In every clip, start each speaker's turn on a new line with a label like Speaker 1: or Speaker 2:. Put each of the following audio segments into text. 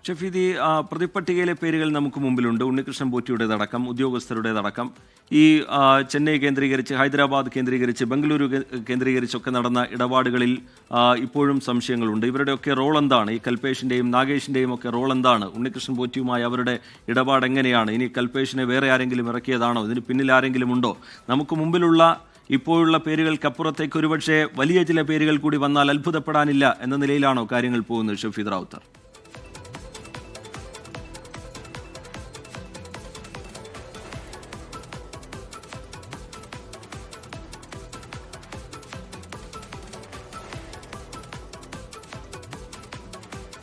Speaker 1: ഷഫീദി, പ്രതിപട്ടികയിലെ പേരുകൾ നമുക്ക് മുമ്പിലുണ്ട്. ഉണ്ണികൃഷ്ണൻ പോറ്റിയുടേതടക്കം ഉദ്യോഗസ്ഥരുടേതടക്കം ഈ ചെന്നൈ കേന്ദ്രീകരിച്ച്, ഹൈദരാബാദ് കേന്ദ്രീകരിച്ച്, ബംഗളൂരു കേന്ദ്രീകരിച്ചൊക്കെ നടന്ന ഇടപാടുകളിൽ ഇപ്പോഴും സംശയങ്ങളുണ്ട്. ഇവരുടെയൊക്കെ റോൾ എന്താണ്? ഈ കൽപേഷിൻ്റെയും നാഗേഷിൻ്റെയും ഒക്കെ റോൾ എന്താണ്? ഉണ്ണികൃഷ്ണൻ പോറ്റിയുമായി അവരുടെ ഇടപാട് എങ്ങനെയാണ്? ഇനി കൽപേഷിനെ വേറെ ആരെങ്കിലും ഇറക്കിയതാണോ? ഇതിന് പിന്നിൽ ആരെങ്കിലും ഉണ്ടോ? നമുക്ക് മുമ്പിലുള്ള ഇപ്പോഴുള്ള പേരുകൾക്കപ്പുറത്തേക്ക് ഒരുപക്ഷെ വലിയ ചില പേരുകൾ കൂടി വന്നാൽ അത്ഭുതപ്പെടാനില്ല എന്ന നിലയിലാണോ കാര്യങ്ങൾ പോകുന്നത്? ഷഫീദ് റാവുത്തർ.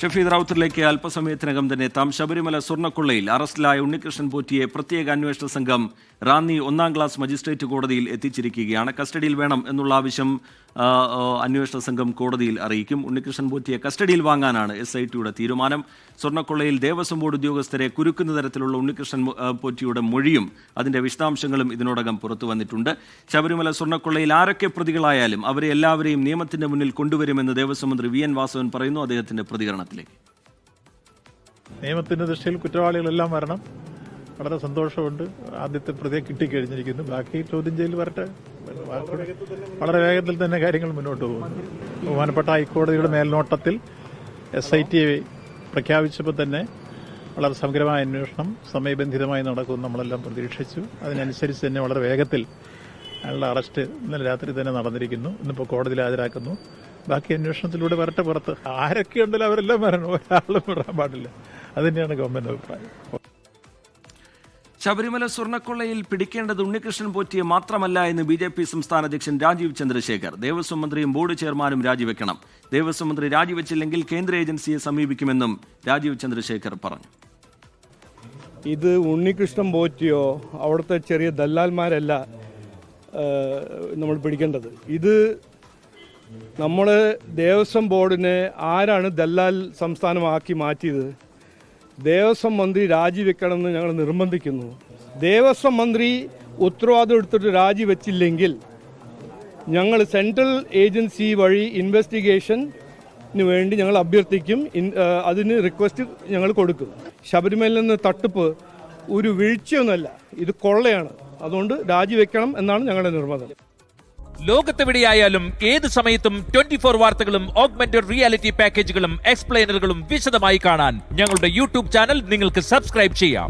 Speaker 1: ഷഫീദ് റാവുത്തറിലേക്ക് അല്പസമയത്തിനകം തന്നെ എത്താം. ശബരിമല സ്വർണ്ണക്കൊള്ളയിൽ അറസ്റ്റിലായ ഉണ്ണികൃഷ്ണൻ പോറ്റിയെ പ്രത്യേക അന്വേഷണ സംഘം റാന്നി 1-ാം ക്ലാസ് മജിസ്ട്രേറ്റ് കോടതിയിൽ എത്തിച്ചിരിക്കുകയാണ്. കസ്റ്റഡിയിൽ വേണം എന്നുള്ള ആവശ്യം അന്വേഷണ സംഘം കോടതിയിൽ അറിയിക്കും. ഉണ്ണികൃഷ്ണൻ പോറ്റിയെ കസ്റ്റഡിയിൽ വാങ്ങാനാണ് SITയുടെ തീരുമാനം. സ്വർണ്ണക്കൊള്ളയിൽ ദേവസ്വം ബോർഡ് ഉദ്യോഗസ്ഥരെ കുരുക്കുന്ന തരത്തിലുള്ള ഉണ്ണികൃഷ്ണൻ പോറ്റിയുടെ മൊഴിയും അതിന്റെ വിശദാംശങ്ങളും ഇതിനോടകം പുറത്തു വന്നിട്ടുണ്ട്. ശബരിമല സ്വർണ്ണക്കൊള്ളയിൽ ആരൊക്കെ പ്രതികളായാലും അവരെ എല്ലാവരെയും നിയമത്തിന്റെ മുന്നിൽ കൊണ്ടുവരുമെന്ന് ദേവസ്വം മന്ത്രി VN വാസവൻ പറയുന്നു. അദ്ദേഹത്തിന്റെ പ്രതികരണത്തിലേക്ക്.
Speaker 2: നിയമത്തിന്റെ ദൃഷ്ടിയിൽ കുറ്റവാളികളെല്ലാം വരണം. വളരെ സന്തോഷമുണ്ട്. ആദ്യത്തെ പ്രതിയെ കിട്ടിക്കഴിഞ്ഞിരിക്കുന്നു. ബാക്കി ചോദ്യം ചെയ്യൽ വരട്ടെ. വളരെ വേഗത്തിൽ തന്നെ കാര്യങ്ങൾ മുന്നോട്ട് പോകുന്നു. ബഹുമാനപ്പെട്ട ഹൈക്കോടതിയുടെ മേൽനോട്ടത്തിൽ SIT പ്രഖ്യാപിച്ചപ്പോൾ തന്നെ വളരെ സമഗ്രമായ അന്വേഷണം സമയബന്ധിതമായി നടക്കുമെന്ന് നമ്മളെല്ലാം പ്രതീക്ഷിച്ചു. അതിനനുസരിച്ച് തന്നെ വളരെ വേഗത്തിൽ അയാളുടെ അറസ്റ്റ് ഇന്നലെ രാത്രി തന്നെ നടന്നിരിക്കുന്നു. ഇന്നിപ്പോൾ കോടതിയിൽ ഹാജരാക്കുന്നു. ബാക്കി അന്വേഷണത്തിലൂടെ വരട്ടെ പുറത്ത്. ആരൊക്കെ ഉണ്ടല്ലോ അവരെല്ലാം വരണം. ഒരാളും വിടാൻ പാടില്ല. അത് തന്നെയാണ് ഗവൺമെന്റ് അഭിപ്രായം.
Speaker 1: ശബരിമല സ്വർണ്ണക്കൊള്ളയിൽ പിടിക്കേണ്ടത് ഉണ്ണികൃഷ്ണൻ പോറ്റിയെ മാത്രമല്ല എന്ന് BJP സംസ്ഥാന അധ്യക്ഷൻ രാജീവ് ചന്ദ്രശേഖർ. ദേവസ്വം മന്ത്രിയും ബോർഡ് ചെയർമാനും രാജിവെക്കണം. ദേവസ്വം മന്ത്രി രാജിവെച്ചില്ലെങ്കിൽ കേന്ദ്ര ഏജൻസിയെ സമീപിക്കുമെന്നും രാജീവ് ചന്ദ്രശേഖർ പറഞ്ഞു.
Speaker 3: ഇത് ഉണ്ണികൃഷ്ണൻ പോറ്റിയോ അവിടുത്തെ ചെറിയ ദല്ലാൽമാരല്ല നമ്മൾ പിടിക്കേണ്ടത്. ഇത് നമ്മൾ ദേവസ്വം ബോർഡിനെ ആരാണ് ദല്ലാൽ സംസ്ഥാനമാക്കി മാറ്റിയത്? ദേവസ്വം മന്ത്രി രാജിവെക്കണമെന്ന് ഞങ്ങൾ നിർബന്ധിക്കുന്നു. ദേവസ്വം മന്ത്രി ഉത്തരവാദിത്വം എടുത്തിട്ട് രാജിവെച്ചില്ലെങ്കിൽ ഞങ്ങൾ സെൻട്രൽ ഏജൻസി വഴി ഇൻവെസ്റ്റിഗേഷന് വേണ്ടി ഞങ്ങൾ അഭ്യർത്ഥിക്കും. അതിന് റിക്വസ്റ്റ് ഞങ്ങൾ കൊടുക്കും. ശബരിമലയിൽ നിന്ന് തട്ടിപ്പ് ഒരു വീഴ്ചയൊന്നുമല്ല, ഇത് കൊള്ളയാണ്. അതുകൊണ്ട് രാജിവെക്കണം എന്നാണ് ഞങ്ങളുടെ നിർബന്ധം.
Speaker 4: ലോകത്തെവിടെയായാലും ഏത് സമയത്തും 24 വാർത്തകളും ഓഗ്മെന്റഡ് റിയാലിറ്റി പാക്കേജുകളും എക്സ്പ്ലെയിനറുകളും വിശദമായി കാണാൻ ഞങ്ങളുടെ YouTube ചാനൽ നിങ്ങൾക്ക് സബ്സ്ക്രൈബ് ചെയ്യാം.